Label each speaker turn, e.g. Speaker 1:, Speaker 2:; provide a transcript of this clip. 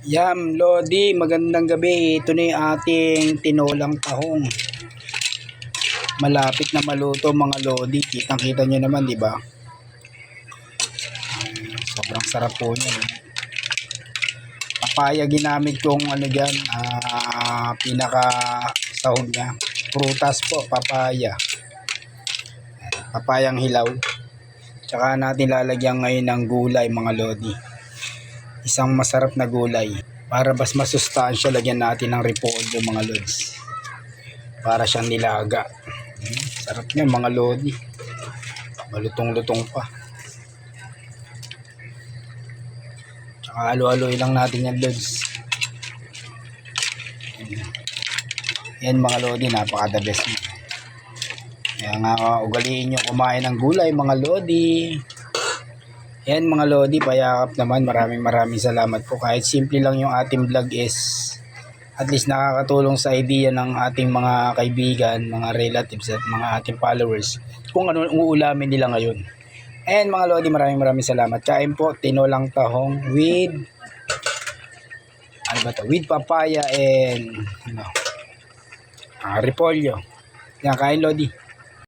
Speaker 1: Yam, Lodi, magandang gabi. Ito na yung ating tinolang tahong. Malapit na maluto mga Lodi. Kitang-kita nyo naman, di ba? Sobrang sarap po niya. Papaya ginamit kong dyan, pinaka sahog niya. Prutas po, papaya. Papayang hilaw. Tsaka natin lalagyan ngayon ng gulay mga Lodi. Isang masarap na gulay. Para mas masustansya, lagyan natin ng repolyo mga Lods. Para siyang nilaga. Sarap niya mga Lodi. Malutong-lutong pa. Tsaka halo-haloy lang natin yan Lods. Yan mga Lodi, napaka-the best. Kaya nga ugaliin nyo kumain ng gulay mga Lodi. Yan mga Lodi, payakap naman. Maraming salamat po. Kahit simple lang yung ating vlog is at least nakakatulong sa idea ng ating mga kaibigan, mga relatives at mga ating followers kung ano uulamin nila ngayon. And mga Lodi, maraming salamat. Kain po, tinolang tahong with with papaya and repolyo. Yan, kain Lodi.